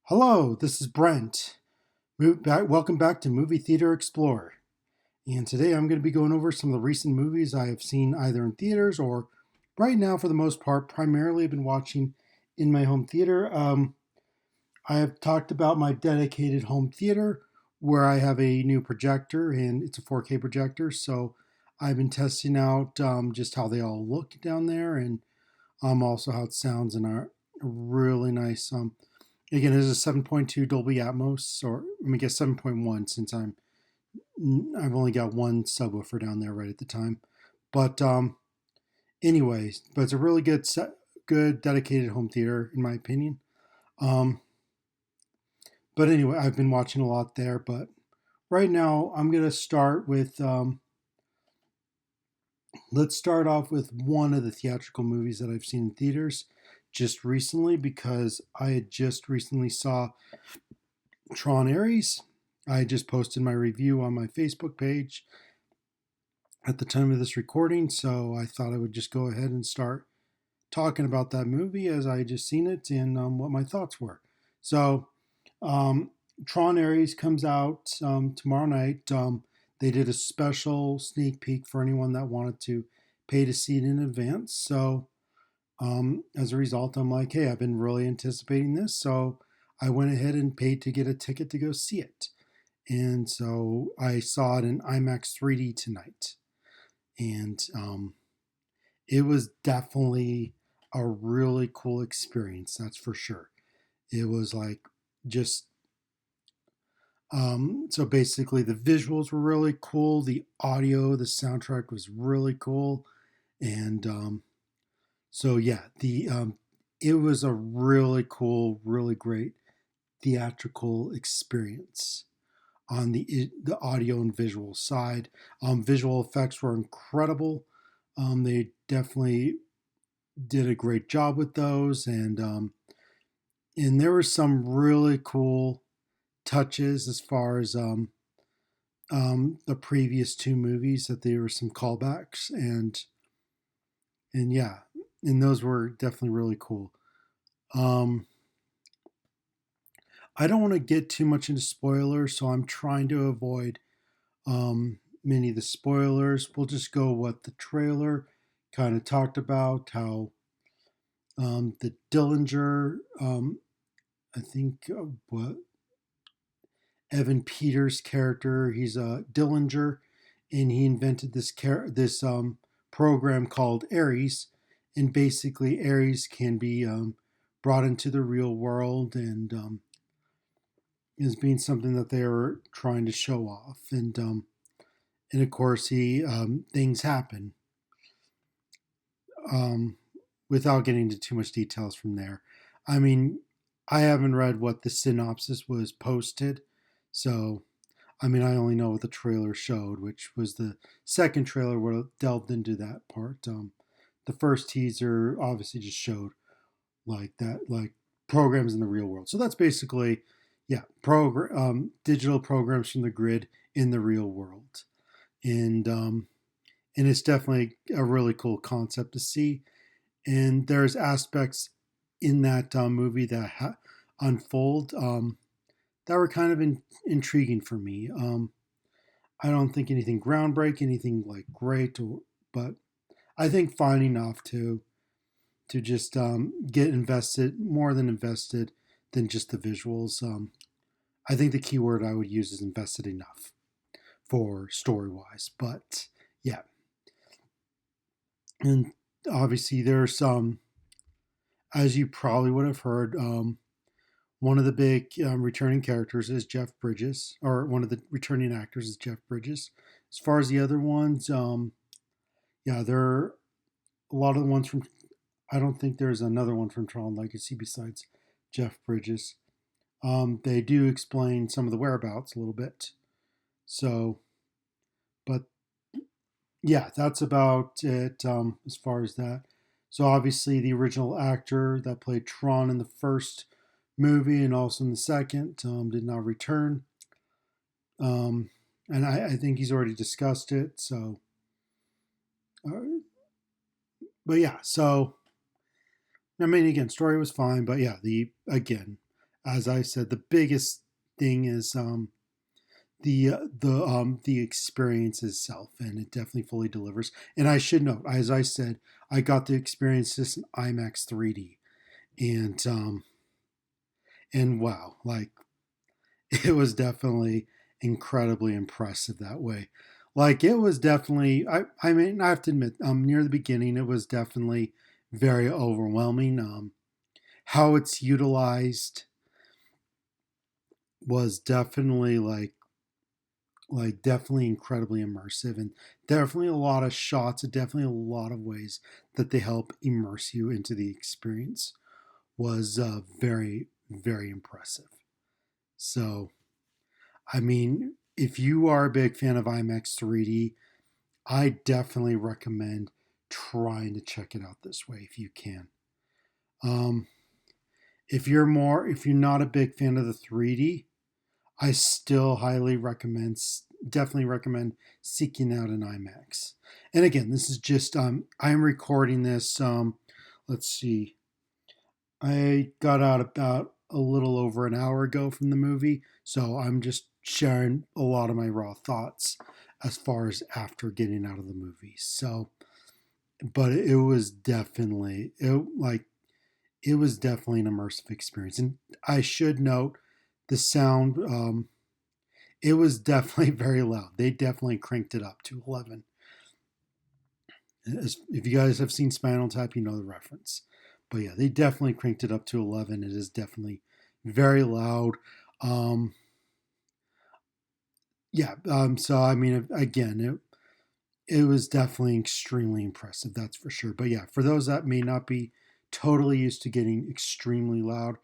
Hello, this is Brent. Welcome back to Movie Theater Explorer. And today I'm going to be going over some of the recent movies I have seen either in theaters or right now, for the most part, primarily I've been watching in my home theater. I have talked about my dedicated home theater where I have a new projector and it's a 4K projector. So I've been testing out just how they all look down there and also how it sounds in a really nice again, this is a 7.2 Dolby Atmos, or let me guess 7.1 since I've only got one subwoofer down there right at the time. But anyways, but it's a really good dedicated home theater in my opinion. Um, but anyway, I've been watching a lot there. But right now, I'm gonna start with let's start off with one of the theatrical movies that I've seen in theaters just recently because I had just recently saw Tron Ares. I just posted my review on my Facebook page at the time of this recording, so I thought I would just go ahead and start talking about that movie as I had just seen it and what my thoughts were. So, um, Tron Ares comes out tomorrow night. They did a special sneak peek for anyone that wanted to pay to see it in advance. So, as a result, I'm like, hey, I've been really anticipating this. So I went ahead and paid to get a ticket to go see it. And so I saw it in IMAX 3D tonight. And it was definitely a really cool experience, that's for sure. It was like just, so basically the visuals were really cool. The audio, the soundtrack was really cool. And so yeah, the it was a really cool, really great theatrical experience on the audio and visual side. Visual effects were incredible. They definitely did a great job with those, and there were some really cool touches as far as the previous two movies that there were some callbacks and yeah, and those were definitely really cool. Um, I don't want to get too much into spoilers, so I'm trying to avoid many of the spoilers. We'll just go what the trailer kind of talked about, how the Dillinger, I think what Evan Peters' character, he's a Dillinger, and he invented this program called Ares, and basically Ares can be brought into the real world and as being something that they were trying to show off, and of course he things happen um, without getting into too much details from there. I mean, I haven't read what the synopsis was posted, so I mean, I only know what the trailer showed, which was the second trailer where it delved into that part. The first teaser obviously just showed like that, like programs in the real world. So that's basically, yeah, digital programs from the grid in the real world, and and it's definitely a really cool concept to see. And there's aspects in that movie that unfold that were kind of intriguing for me. I don't think anything groundbreaking, anything like great, but I think fine enough to just get invested, more than invested than just the visuals. I think the key word I would use is invested enough for story wise. But yeah, and obviously there's some, as you probably would have heard, one of the big returning characters is Jeff Bridges, or one of the returning actors is Jeff Bridges. As far as the other ones, yeah, there are a lot of the ones from. I don't think there's another one from Tron Legacy besides Jeff Bridges. They do explain some of the whereabouts a little bit. So, but yeah, that's about it as far as that. So obviously, the original actor that played Tron in the first movie and also in the second did not return. Um, and I think he's already discussed it. So, uh, but yeah, so I mean, again, story was fine, but yeah, the again, as I said, the biggest thing is the experience itself, and it definitely fully delivers. And I should note, as I said, I got to experience this in IMAX 3D, and wow, like it was definitely incredibly impressive that way. Like it was definitely, I mean, I have to admit, near the beginning, it was definitely very overwhelming. How it's utilized was definitely definitely incredibly immersive, and definitely a lot of shots, and definitely a lot of ways that they help immerse you into the experience was very, very impressive. So I mean, if you are a big fan of IMAX 3D, I definitely recommend trying to check it out this way if you can. um, if you're not a big fan of the 3D, I still highly recommend, definitely recommend seeking out an IMAX. And again, this is just, I'm recording this, let's see, I got out about a little over an hour ago from the movie, so I'm just sharing a lot of my raw thoughts as far as after getting out of the movie. So, but it was definitely it was definitely an immersive experience, and I should note the sound. It was definitely very loud. They definitely cranked it up to 11. If you guys have seen Spinal Tap, you know the reference. But yeah, they definitely cranked it up to 11. It is definitely very loud. Um, yeah. So I mean, again, it was definitely extremely impressive. That's for sure. But yeah, for those that may not be totally used to getting extremely loud,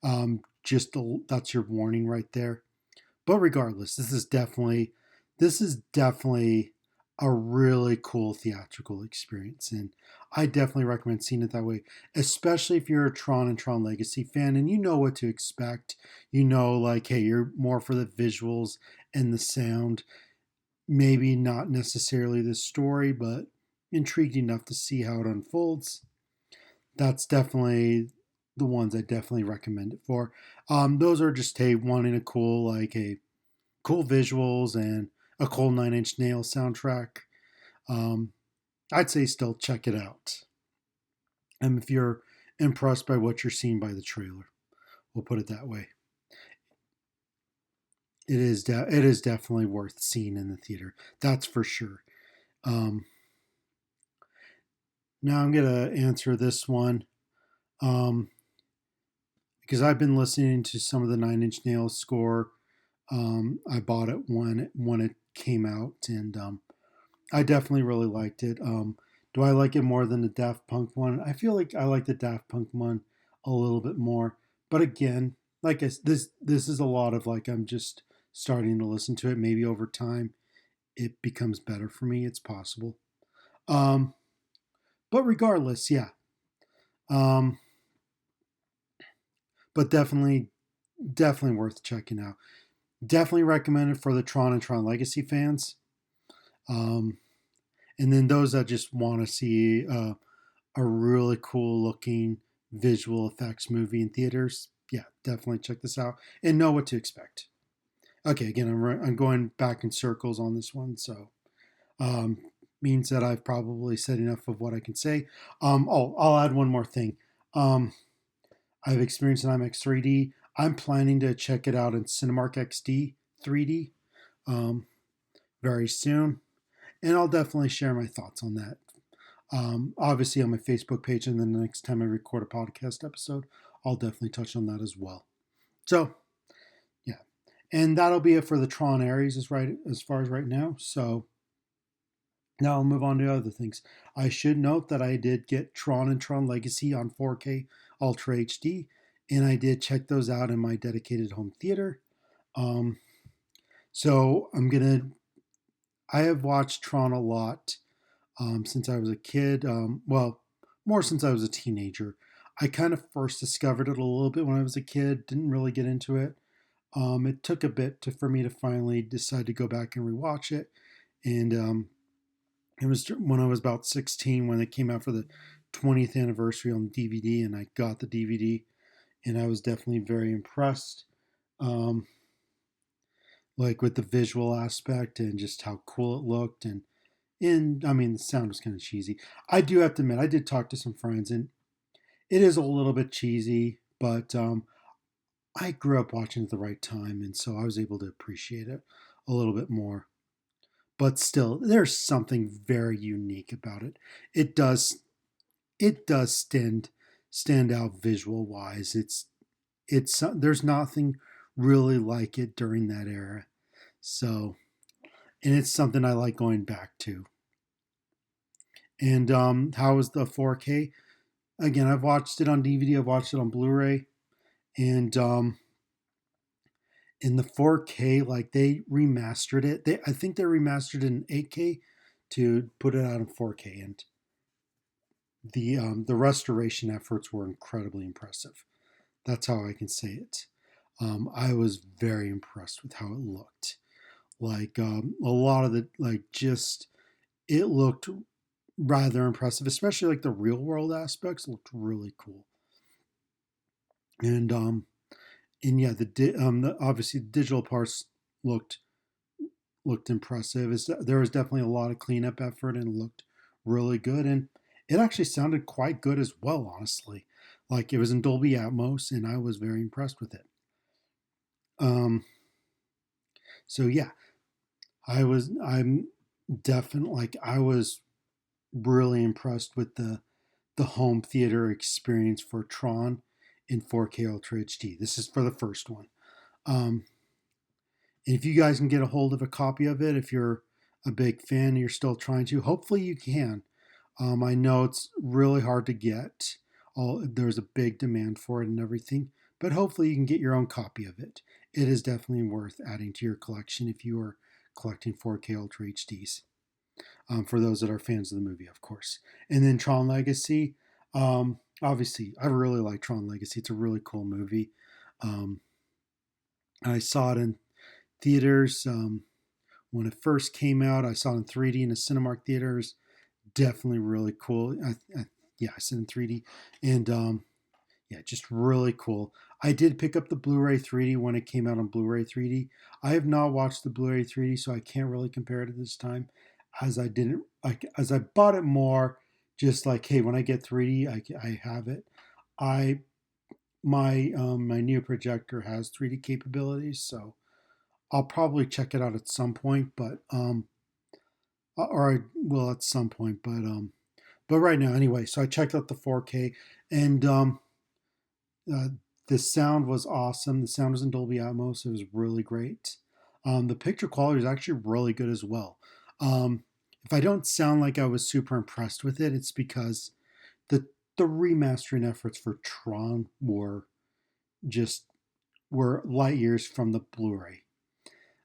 that's your warning right there. But regardless, this is definitely a really cool theatrical experience, and I definitely recommend seeing it that way, especially if you're a Tron and Tron Legacy fan and you know what to expect. You know, like, hey, you're more for the visuals and the sound, maybe not necessarily the story, but intrigued enough to see how it unfolds. That's definitely the ones I definitely recommend it for. Those are just, hey, wanting a cool visuals and a cool Nine Inch Nails soundtrack. Um, I'd say still check it out. And if you're impressed by what you're seeing by the trailer, we'll put it that way. It is definitely worth seeing in the theater. That's for sure. Um, Now I'm gonna answer this one, um, because I've been listening to some of the Nine Inch Nails score. I bought it when it came out, and I definitely really liked it. Do I like it more than the Daft Punk one? I feel like I like the Daft Punk one a little bit more. But again, this is a lot of like I'm just starting to listen to it. Maybe over time it becomes better for me. It's possible. Um, but regardless, yeah. Um, but definitely worth checking out. Definitely recommend it for the Tron and Tron Legacy fans. Um, and then those that just want to see a really cool looking visual effects movie in theaters, yeah, definitely check this out and know what to expect. Okay, again, I'm going back in circles on this one, so um, means that I've probably said enough of what I can say. I'll add one more thing. Um, I've experienced an IMAX 3D. I'm planning to check it out in Cinemark XD 3D um, very soon, and I'll definitely share my thoughts on that. Obviously, on my Facebook page, and then the next time I record a podcast episode, I'll definitely touch on that as well. So, yeah, and that'll be it for the Tron Ares as far as right now. So now I'll move on to other things. I should note that I did get Tron and Tron Legacy on 4K Ultra HD, and I did check those out in my dedicated home theater. Um, so I have watched Tron a lot since I was a kid. Well, more since I was a teenager. I kind of first discovered it a little bit when I was a kid. Didn't really get into it. It took a bit for me to finally decide to go back and rewatch it. And it was when I was about 16 when it came out for the 20th anniversary on DVD, and I got the DVD. and I was definitely very impressed. Um, like with the visual aspect and just how cool it looked, and I mean the sound was kind of cheesy. I do have to admit, I did talk to some friends, and it is a little bit cheesy, but I grew up watching at the right time, and so I was able to appreciate it a little bit more. But still, there's something very unique about it. It does it does stand out visual wise. It's there's nothing really like it during that era. So, and it's something I like going back to. And how was the 4K? Again, I've watched it on DVD. I've watched it on Blu-ray, and in the 4K, like they remastered it. I think they remastered it in 8K to put it out in 4K, and the restoration efforts were incredibly impressive. That's how I can say it. I was very impressed with how it looked. Like a lot of the like just it looked rather impressive, especially like the real world aspects looked really cool. And yeah, obviously the digital parts looked impressive. There was definitely a lot of cleanup effort and it looked really good. And it actually sounded quite good as well, honestly. Like it was in Dolby Atmos, and I was very impressed with it. Um, so yeah, I'm definitely like I was really impressed with the home theater experience for Tron in 4K Ultra HD. This is for the first one. Um, and if you guys can get a hold of a copy of it, if you're a big fan and you're still trying to, hopefully you can. I know it's really hard to get. There's a big demand for it and everything, but hopefully you can get your own copy of it. It is definitely worth adding to your collection if you are collecting 4K Ultra HDs. For those that are fans of the movie, of course. And then Tron Legacy. Obviously, I really like Tron Legacy. It's a really cool movie. Um, I saw it in theaters when it first came out. I saw it in 3D in the Cinemark theaters. Definitely really cool. Yeah, I saw it in 3D, and yeah, just really cool. I did pick up the Blu-ray 3D when it came out on Blu-ray 3D. I have not watched the Blu-ray 3D, so I can't really compare it at this time, as I didn't like as I bought it more. Just like, hey, when I get 3D, I have it. I my new projector has 3D capabilities, so I'll probably check it out at some point. But or I will at some point, but right now anyway. So I checked out the 4K, and uh, the sound was awesome. The sound was in Dolby Atmos. It was really great. The picture quality is actually really good as well. Um, if I don't sound like I was super impressed with it, it's because the the remastering efforts for Tron just were light years from the Blu-ray.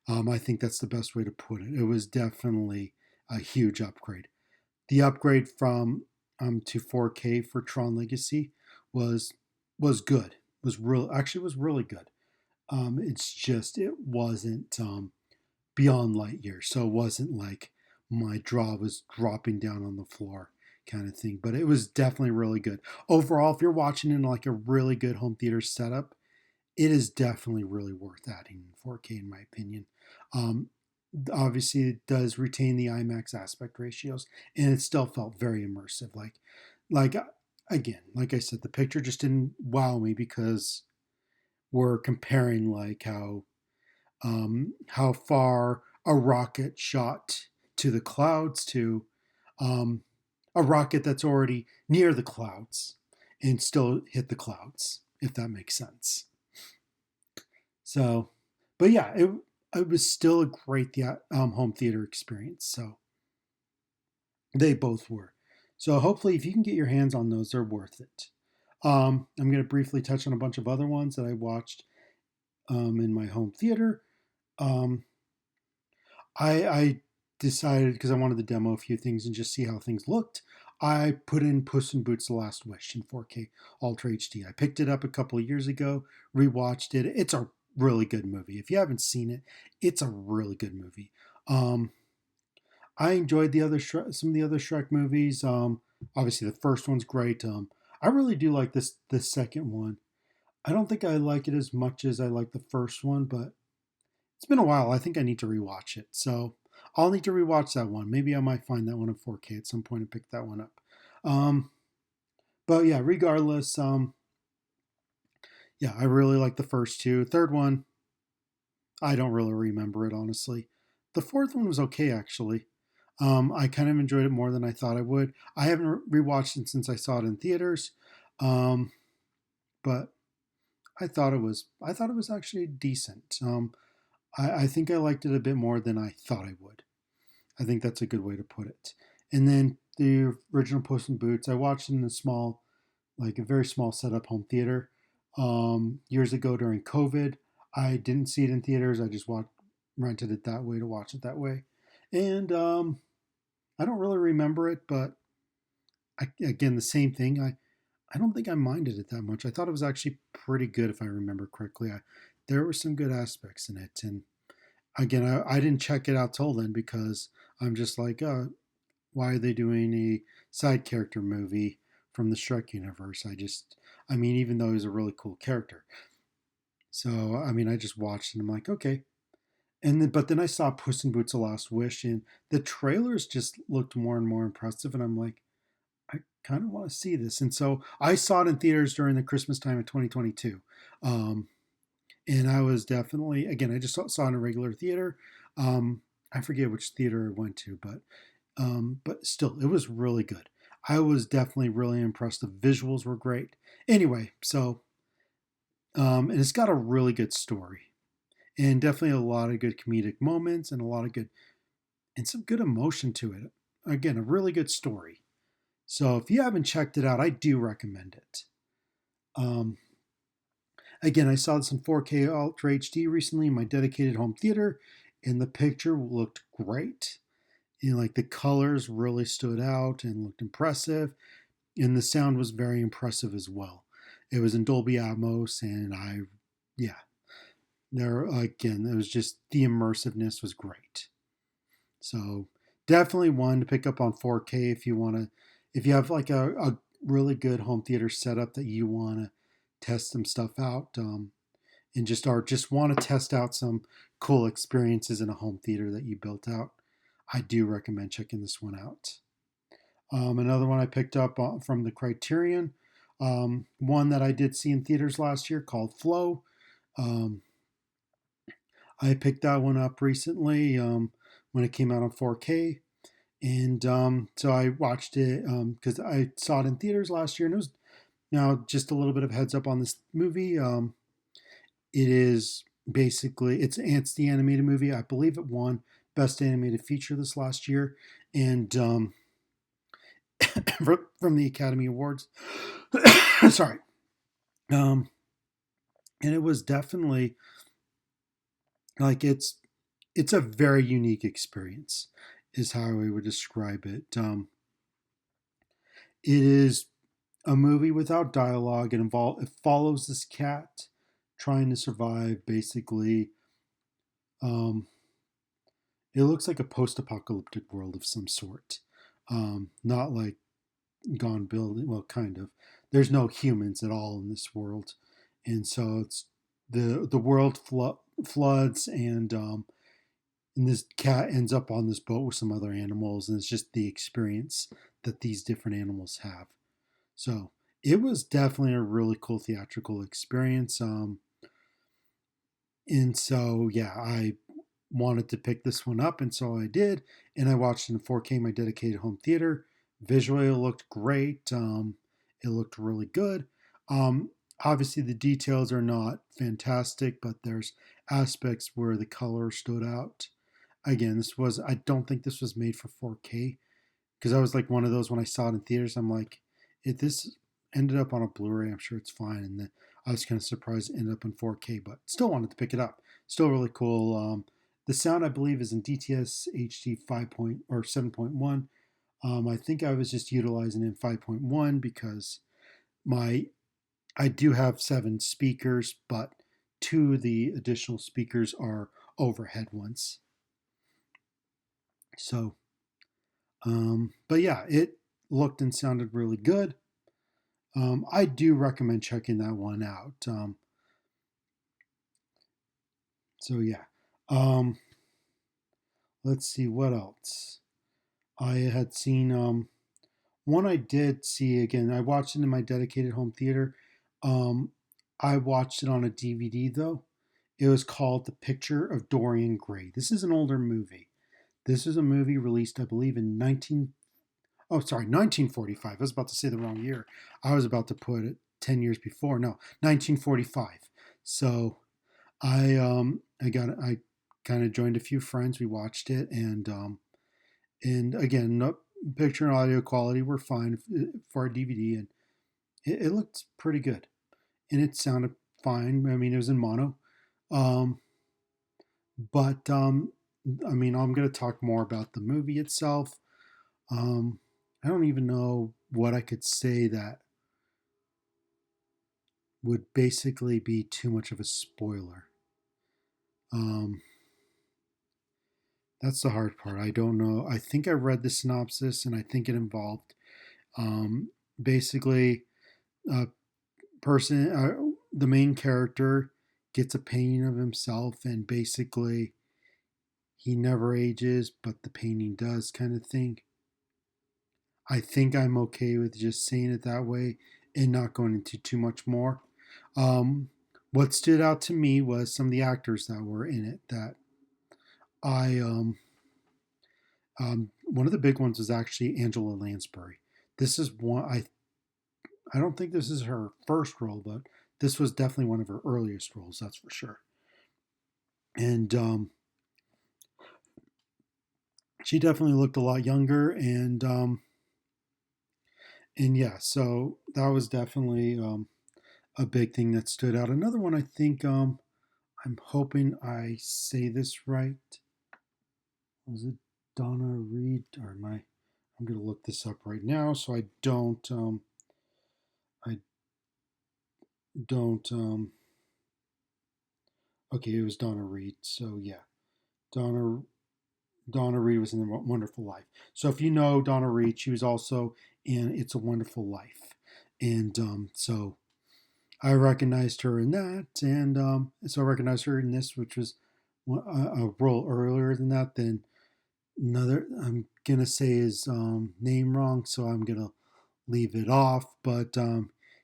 I think that's the best way to put it. It was definitely a huge upgrade. The upgrade from to 4K for Tron Legacy was good. Was real actually was really good. It's just it wasn't beyond light years, so it wasn't like my jaw was dropping down on the floor kind of thing. But it was definitely really good overall. If you're watching in like a really good home theater setup, it is definitely really worth adding in 4K in my opinion. Um, Obviously, it does retain the IMAX aspect ratios, and it still felt very immersive. Like again, like I said, the picture just didn't wow me because we're comparing like how far a rocket shot to the clouds to um, a rocket that's already near the clouds and still hit the clouds, if that makes sense. So, but yeah, it was still a great home theater experience. So they both were. So hopefully, if you can get your hands on those, they're worth it. I'm going to briefly touch on a bunch of other ones that I watched in my home theater. Um, I decided because I wanted to demo a few things and just see how things looked. I put in Puss in Boots: The Last Wish in 4K Ultra HD. I picked it up a couple of years ago, rewatched it. It's a really good movie. If you haven't seen it, it's a really good movie. Um, I enjoyed some of the other Shrek movies. Obviously, the first one's great. I really do like this second one. I don't think I like it as much as I like the first one, but it's been a while. I think I need to rewatch it. So I'll need to rewatch that one. Maybe I might find that one in 4K at some point and pick that one up. Um, but yeah, regardless, yeah, I really like the first two. Third one, I don't really remember it honestly. The fourth one was okay actually. I kind of enjoyed it more than I thought I would. I haven't rewatched it since I saw it in theaters, um, but I thought it was actually decent. I think I liked it a bit more than I thought I would. I think that's a good way to put it. And then the original Puss in Boots, I watched it in a small, like a very small setup home theater years ago during COVID. I didn't see it in theaters. I just rented it that way to watch it that way. And I don't really remember it, but again, the same thing. I don't think I minded it that much. I thought it was actually pretty good if I remember correctly. There were some good aspects in it. And again, I didn't check it out till then because I'm just like, why are they doing a side character movie from the Shrek universe? I mean, even though he's a really cool character. So, I mean, I just watched and I'm like, okay. But then I saw Puss in Boots: The Last Wish, and the trailers just looked more and more impressive, and I'm like, I kind of want to see this. And so I saw it in theaters during the Christmas time of 2022. Um, and I was definitely, again, I just saw it in a regular theater. I forget which theater I went to, but still, it was really good. I was definitely really impressed. The visuals were great. Anyway, so and it's got a really good story, and definitely a lot of good comedic moments, and a lot of good and some good emotion to it. Again, a really good story. So if you haven't checked it out, I do recommend it. Um, Again, I saw this in 4K Ultra HD recently in my dedicated home theater, and the picture looked great. And like the colors really stood out and looked impressive, and the sound was very impressive as well. It was in Dolby Atmos, and yeah, there again, it was just the immersiveness was great. So definitely one to pick up on 4K if you want to, if you have like a really good home theater setup that you want to test some stuff out, and just want to test out some cool experiences in a home theater that you built out. I do recommend checking this one out. Another one I picked up from the Criterion, one that I did see in theaters last year called Flow. Um, I picked that one up recently when it came out on 4K. And so I watched it because I saw it in theaters last year. And it was now just a little bit of heads up on this movie. It is basically, it's the animated movie. I believe it won Best Animated Feature this last year. And from the Academy Awards. Sorry. Um, and it was definitely like it's a very unique experience, is how I would describe it. It is a movie without dialogue. It follows this cat trying to survive. Basically, um, it looks like a post-apocalyptic world of some sort. Not like Gone Building. Well, kind of. There's no humans at all in this world, and so it's the world floods, and this cat ends up on this boat with some other animals, and it's just the experience that these different animals have. So it was definitely a really cool theatrical experience. And so yeah, I wanted to pick this one up, and so I did, and I watched it in 4K my dedicated home theater. Visually, it looked great. It looked really good. Um, Obviously, the details are not fantastic, but there's aspects where the color stood out. Again, I don't think this was made for 4K, because I was like one of those when I saw it in theaters. I'm like, if this ended up on a Blu-ray, I'm sure it's fine. And then I was kind of surprised it ended up in 4K, but still wanted to pick it up. Still really cool. The sound I believe is in DTS HD 5 point or 7.1. I think I was just utilizing it in 5.1 because my I do have 7 speakers, but 2 of the additional speakers are overhead ones. So but yeah, it looked and sounded really good. I do recommend checking that one out. So yeah. Um, let's see what else. I had seen one I did see again. I watched it in my dedicated home theater. Um, I watched it on a DVD though. It was called The Picture of Dorian Gray. This is an older movie. This is a movie released, I believe, in 1945. I was about to say the wrong year. I was about to put it 10 years before. No, 1945. So I kind of joined a few friends. We watched it, and again, no, picture and audio quality were fine for a DVD, and it looked pretty good, and it sounded fine. I mean, it was in mono, um, but I mean, I'm going to talk more about the movie itself. Um, I don't even know what I could say that would basically be too much of a spoiler. Um, that's the hard part. I don't know. I think I read the synopsis, and I think it involved um, basically a the main character gets a painting of himself, and basically he never ages, but the painting does, kind of thing. I think I'm okay with just saying it that way and not going into too much more. Um, what stood out to me was some of the actors that were in it. That I one of the big ones was actually Angela Lansbury. This is one I don't think this is her first role, but this was definitely one of her earliest roles. That's for sure. And she definitely looked a lot younger, and yeah, so that was definitely a big thing that stood out. Another one, I think, I'm hoping I say this right. Was it Donna Reed or am I? I'm gonna look this up right now so I don't okay, it was Donna Reed. So yeah, Donna Donna Reed was in A Wonderful Life. So if you know Donna Reed, she was also in It's a Wonderful Life, and so I recognized her in that, and so I recognized her in this, which was a role earlier than that. Then another, I'm gonna say his name wrong, so I'm gonna leave it off. But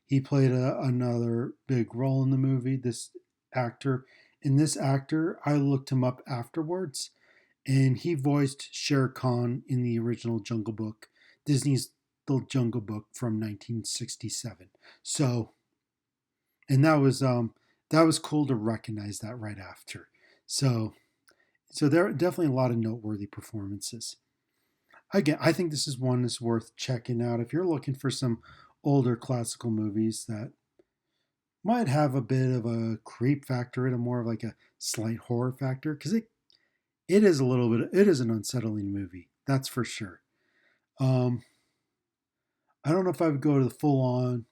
he played another big role in the movie. This actor, I looked him up afterwards, and he voiced Shere Khan in the original Jungle Book, Disney's The Jungle Book from 1967. So, and that was cool to recognize that right after. So, so there are definitely a lot of noteworthy performances. Again, I think this is one that's worth checking out if you're looking for some older classical movies that might have a bit of a creep factor and a more of like a slight horror factor, because it is a little bit, it is an unsettling movie, that's for sure. um I don't know if I would go to the full on,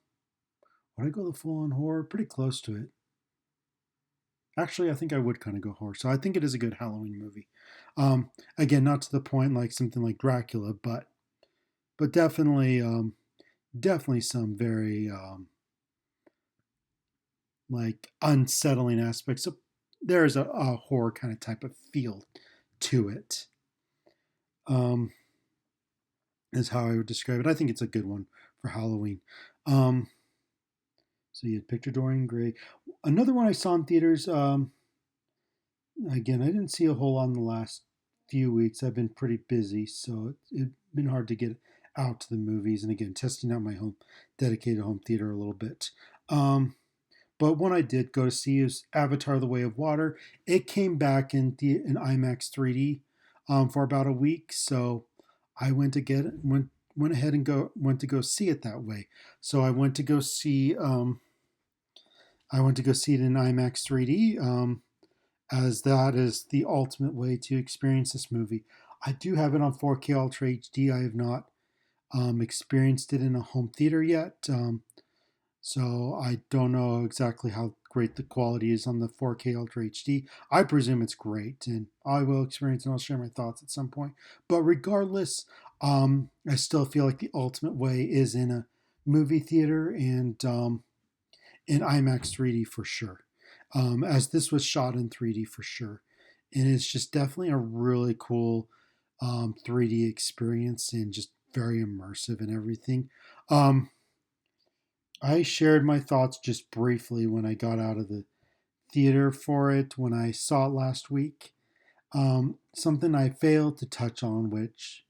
would I go to the full on horror? Pretty close to it. Actually, I think I would kind of go horror, so I think it is a good Halloween movie. Again, not to the point like something like Dracula, but definitely definitely some very like unsettling aspects. So there's a horror kind of type of feel to it. Um, is how I would describe it. I think it's a good one for Halloween. Um, so you had Picture Dorian Gray. Another one I saw in theaters. Again, I didn't see a whole lot in the last few weeks. I've been pretty busy, so it's been hard to get out to the movies. And again, testing out my home dedicated home theater a little bit. Um, But one I did go to see is Avatar: The Way of Water. It came back in IMAX 3D for about a week, so I went to get it, went ahead and went to go see it that way. So I went to go see it in IMAX 3D, as that is the ultimate way to experience this movie. I do have it on 4K Ultra HD. I have not experienced it in a home theater yet. So I don't know exactly how great the quality is on the 4K Ultra HD. I presume it's great, and I will experience and I'll share my thoughts at some point. But regardless, I still feel like the ultimate way is in a movie theater and in IMAX 3D for sure. As this was shot in 3D for sure, and it's just definitely a really cool 3D experience and just very immersive and everything. Um, I shared my thoughts just briefly when I got out of the theater for it when I saw it last week. Something I failed to touch on, which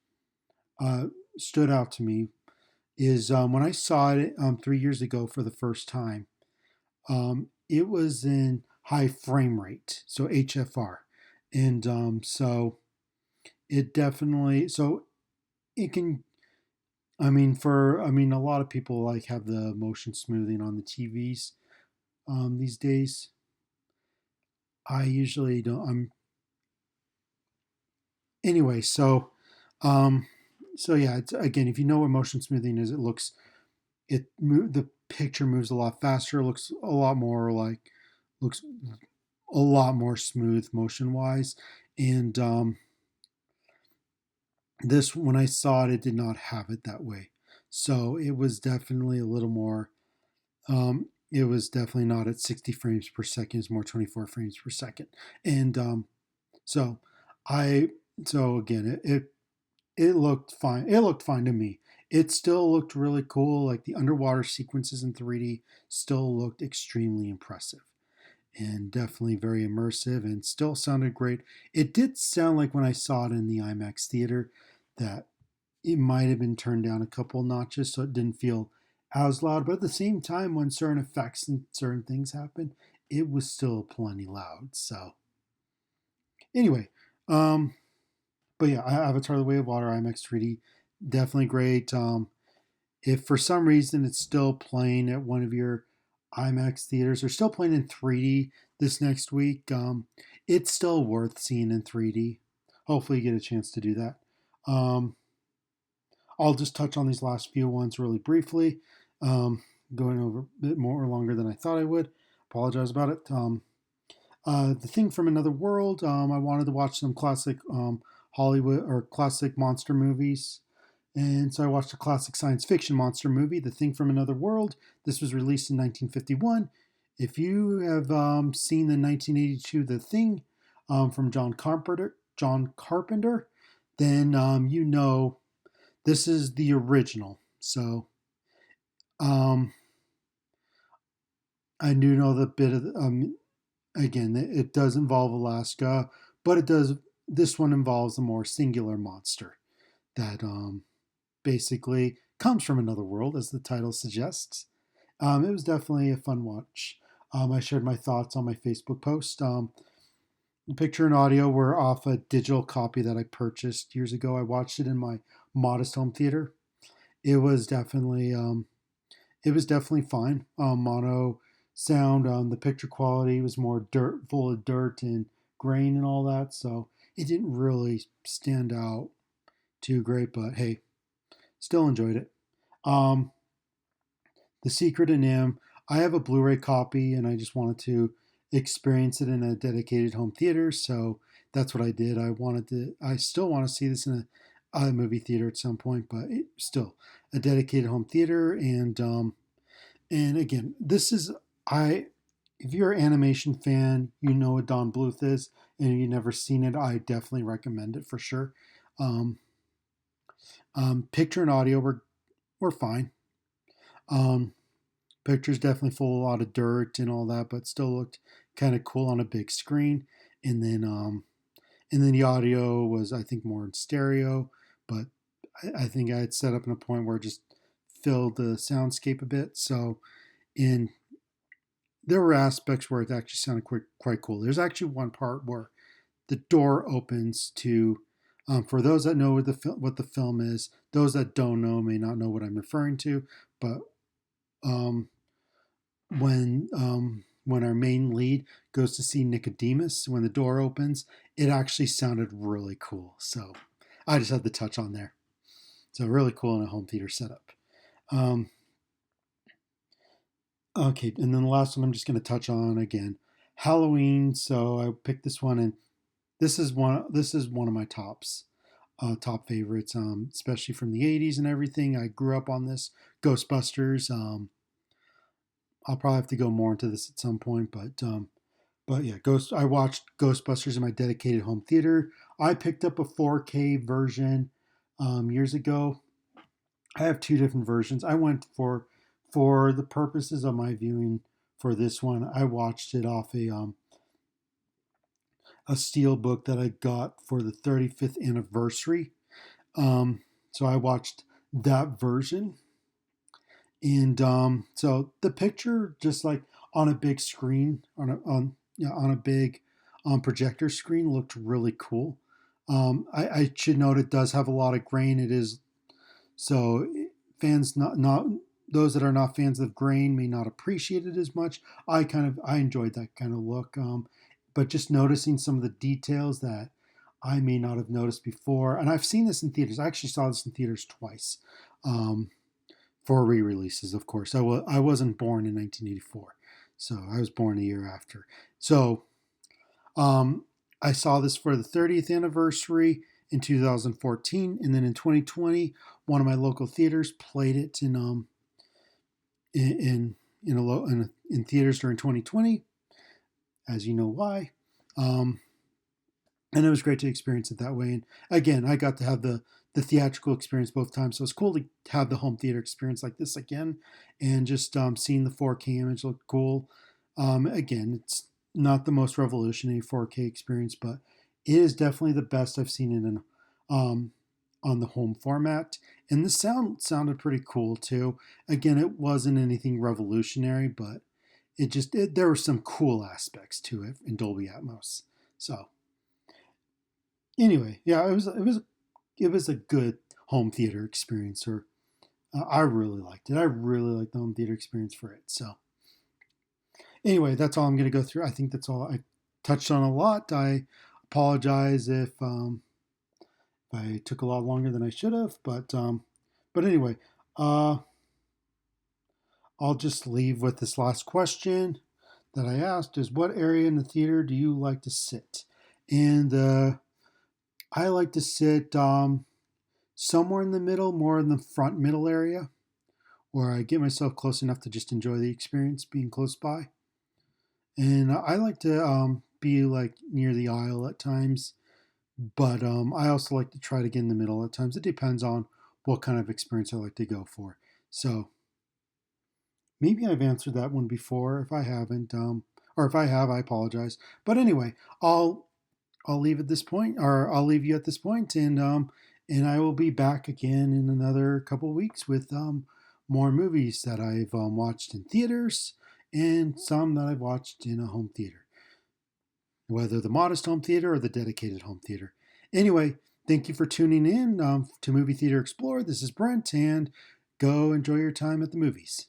uh, stood out to me, is when I saw it 3 years ago for the first time. It was in high frame rate, so HFR, and so it definitely so it can. I mean, a lot of people like have the motion smoothing on the TVs these days. I usually don't. Anyway. Um, so yeah. It's, again, if you know what motion smoothing is, the picture moves a lot faster. Looks a lot more like looks a lot more smooth motion wise, and this when I saw it, it did not have it that way. So it was definitely a little more. It was definitely not at 60 frames per second. It's more 24 frames per second, and so I so again it looked fine. It looked fine to me. It still looked really cool. Like the underwater sequences in 3D still looked extremely impressive and definitely very immersive and still sounded great. It did sound like when I saw it in the IMAX theater that it might have been turned down a couple notches so it didn't feel as loud. But at the same time, when certain effects and certain things happen, it was still plenty loud. So anyway, um, but yeah, Avatar: The Way of Water IMAX 3D definitely great. If for some reason it's still playing at one of your IMAX theaters or still playing in 3D this next week, it's still worth seeing in 3D. Hopefully, you get a chance to do that. Um, I'll just touch on these last few ones really briefly, going over a bit more longer than I thought I would. Apologize about it. The Thing from Another World. I wanted to watch some classic Hollywood or classic monster movies. And so I watched a classic science fiction monster movie, The Thing from Another World. This was released in 1951. If you have seen the 1982 The Thing from John Carpenter, then you know this is the original. So um, I do know the bit of again it does involve Alaska, but it does this one involves a more singular monster that basically comes from another world, as the title suggests. It was definitely a fun watch. I shared my thoughts on my Facebook post. The picture and audio were off a digital copy that I purchased years ago. I watched it in my modest home theater. It was definitely fine. Mono sound. The picture quality was more full of dirt and grain and all that, so it didn't really stand out too great. But hey, still enjoyed it. Um, The Secret of Nim. I have a Blu-ray copy, and I just wanted to experience it in a dedicated home theater. So that's what I did. I still want to see this in a movie theater at some point, but still a dedicated home theater. And again, this is I. If you're an animation fan, you know what Don Bluth is, and if you've never seen it, I definitely recommend it for sure. Um, Picture and audio were fine. Um, Picture's definitely full of a lot of dirt and all that, but still looked kind of cool on a big screen. And then the audio was, I think, more in stereo, but I think I had set up in a point where it just filled the soundscape a bit. So, in there were aspects where it actually sounded quite cool. There's actually one part where the door opens to, for those that know what the film is, those that don't know may not know what I'm referring to, but um, when our main lead goes to see Nicodemus, when the door opens, it actually sounded really cool. So I just had to touch on there. So really cool in a home theater setup. Um, okay, and then the last one I'm just going to touch on again, Halloween. So I picked this one, and this is one of my tops. top favorites, especially from the '80s and everything. I grew up on this. Ghostbusters. I'll probably have to go more into this at some point, but yeah, Ghost. I watched Ghostbusters in my dedicated home theater. I picked up a 4K version years ago. I have two different versions. I went for the purposes of my viewing for this one. I watched it off a steel book that I got for the 35th anniversary. So I watched that version, and so the picture just like on a big screen on a big projector screen looked really cool. I should note it does have a lot of grain. It is so fans not those that are not fans of grain may not appreciate it as much. I enjoyed that kind of look, but just noticing some of the details that I may not have noticed before, and I've seen this in theaters. I actually saw this in theaters twice, um, for re-releases. Of course, I wasn't born in 1984, so I was born a year after. So um, I saw this for the 30th anniversary in 2014, and then in 2020, one of my local theaters played it in theaters during 2020, as you know why. Um, and it was great to experience it that way. And again, I got to have the theatrical experience both times, so it's cool to have the home theater experience like this again, and just seeing the 4K image look cool. Again, it's not the most revolutionary 4K experience, but it is definitely the best I've seen in an on the home format. And the sound sounded pretty cool too. Again, it wasn't anything revolutionary, but there were some cool aspects to it in Dolby Atmos. So anyway, yeah, it was a good home theater experience. Or I really liked it. I really liked the home theater experience for it. So anyway, that's all I'm going to go through. I think that's all. I touched on a lot. I apologize if I took a lot longer than I should have, but anyway, uh, I'll just leave with this last question that I asked: is what area in the theater do you like to sit? And I like to sit somewhere in the middle, more in the front middle area, where I get myself close enough to just enjoy the experience being close by. And I like to be like near the aisle at times, but I also like to try to get in the middle at times. It depends on what kind of experience I like to go for. So maybe I've answered that one before. If I haven't, or if I have, I apologize. But anyway, I'll leave at this point, or I'll leave you at this point, and I will be back again in another couple of weeks with more movies that I've watched in theaters and some that I've watched in a home theater, whether the modest home theater or the dedicated home theater. Anyway, thank you for tuning in to Movie Theater Explorer. This is Brent, and go enjoy your time at the movies.